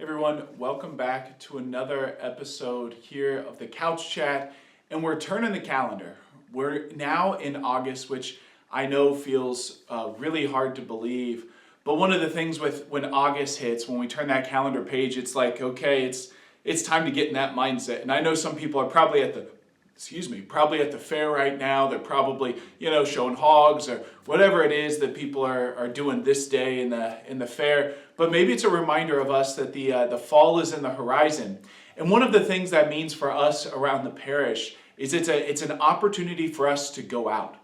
Everyone, welcome back to another episode here of the Couch Chat, and we're turning the calendar. We're now in August, which I know feels really hard to believe, but one of the things with when August hits, when we turn that calendar page, it's like, okay, it's time to get in that mindset. And I know some people are probably at the fair right now. They're probably, showing hogs or whatever it is that people are doing this day in the fair. But maybe it's a reminder of us that the fall is in the horizon. And one of the things that means for us around the parish is it's an opportunity for us to go out.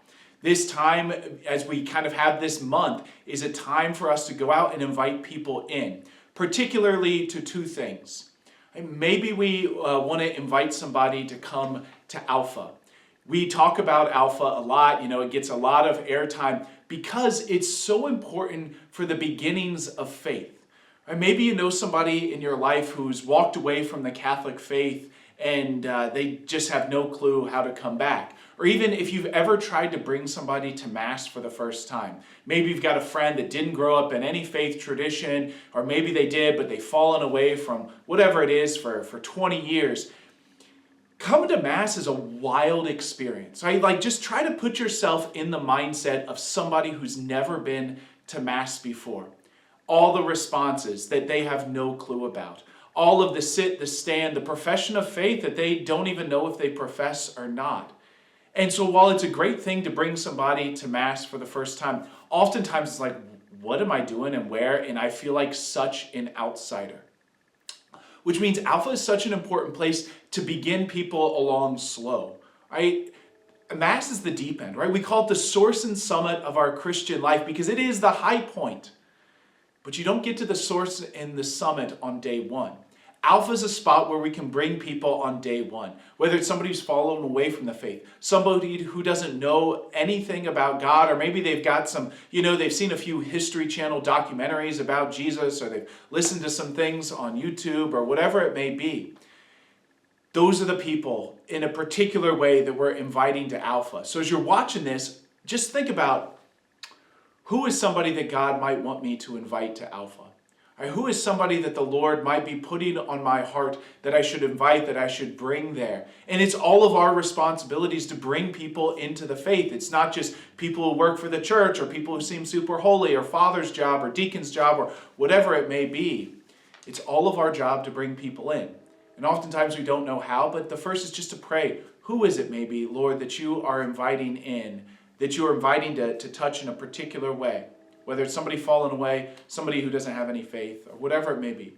This time, as we kind of have this month, is a time for us to go out and invite people in, particularly to two things. Maybe we want to invite somebody to come to Alpha. We talk about Alpha a lot, it gets a lot of airtime because it's so important for the beginnings of faith. Or maybe you know somebody in your life who's walked away from the Catholic faith and they just have no clue how to come back. Or even if you've ever tried to bring somebody to Mass for the first time. Maybe you've got a friend that didn't grow up in any faith tradition, or maybe they did, but they've fallen away from whatever it is for 20 years. Coming to Mass is a wild experience, right? Just try to put yourself in the mindset of somebody who's never been to Mass before. All the responses that they have no clue about. All of the sit, the stand, the profession of faith that they don't even know if they profess or not. And so while it's a great thing to bring somebody to Mass for the first time, oftentimes it's like, what am I doing and where? And I feel like such an outsider. Which means Alpha is such an important place to begin people along slow, right? Mass is the deep end, right? We call it the source and summit of our Christian life because it is the high point. But you don't get to the source and the summit on day one. Alpha is a spot where we can bring people on day one, whether it's somebody who's fallen away from the faith, somebody who doesn't know anything about God, or maybe they've got some, they've seen a few History Channel documentaries about Jesus, or they've listened to some things on YouTube, or whatever it may be. Those are the people in a particular way that we're inviting to Alpha. So as you're watching this, just think about who is somebody that God might want me to invite to Alpha. Right, who is somebody that the Lord might be putting on my heart that I should invite, that I should bring there? And it's all of our responsibilities to bring people into the faith. It's not just people who work for the church or people who seem super holy or father's job or deacon's job or whatever it may be. It's all of our job to bring people in. And oftentimes we don't know how, but the first is just to pray. Who is it maybe, Lord, that you are inviting in, that you are inviting to touch in a particular way? Whether it's somebody fallen away, somebody who doesn't have any faith, or whatever it may be.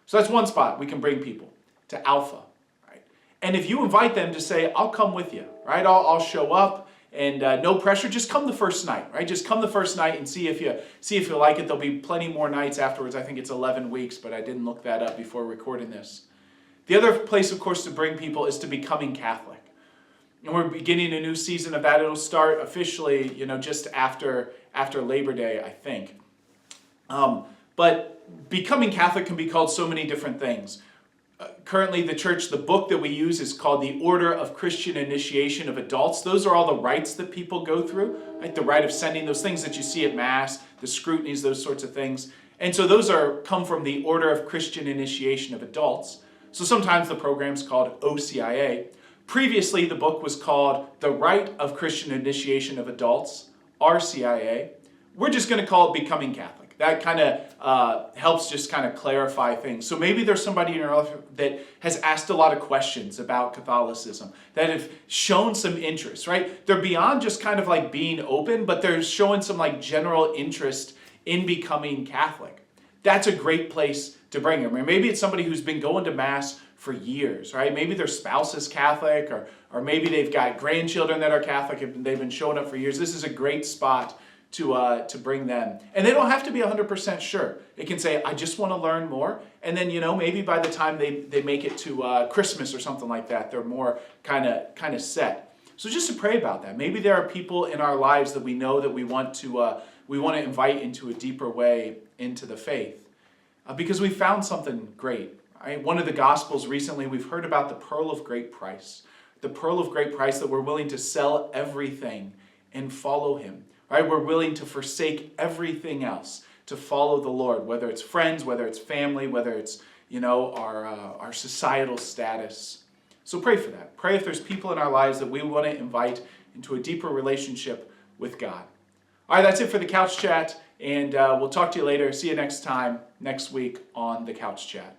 So that's one spot we can bring people to Alpha, right? And if you invite them to say, I'll come with you, right? I'll show up, and no pressure. Just come the first night, right? Just come the first night and see if you like it. There'll be plenty more nights afterwards. I think it's 11 weeks, but I didn't look that up before recording this. The other place, of course, to bring people is to becoming Catholic. And we're beginning a new season of that. It'll start officially, just after Labor Day, I think. But becoming Catholic can be called so many different things. Currently, the book that we use is called the Order of Christian Initiation of Adults. Those are all the rites that people go through, right? The rite of sending, those things that you see at Mass, the scrutinies, those sorts of things. And so those come from the Order of Christian Initiation of Adults. So sometimes the program's called OCIA. Previously, the book was called The Rite of Christian Initiation of Adults, RCIA. We're just going to call it Becoming Catholic. That kind of helps just kind of clarify things. So maybe there's somebody in your life that has asked a lot of questions about Catholicism, that have shown some interest, right? They're beyond just kind of like being open, but they're showing some like general interest in becoming Catholic. That's a great place to bring them. Or maybe it's somebody who's been going to Mass for years, right? Maybe their spouse is Catholic, or maybe they've got grandchildren that are Catholic and they've been showing up for years. This is a great spot to bring them. And they don't have to be 100% sure. It can say, I just want to learn more. And then, maybe by the time they make it to Christmas or something like that, they're more kind of set. So just to pray about that. Maybe there are people in our lives that we know that we want to invite into a deeper way into the faith. Because we found something great. Right? One of the Gospels recently, we've heard about the pearl of great price. The pearl of great price that we're willing to sell everything and follow him. Right? We're willing to forsake everything else to follow the Lord, whether it's friends, whether it's family, whether it's, our societal status. So pray for that. Pray if there's people in our lives that we want to invite into a deeper relationship with God. All right, that's it for the Couch Chat, and we'll talk to you later. See you next time, next week on the Couch Chat.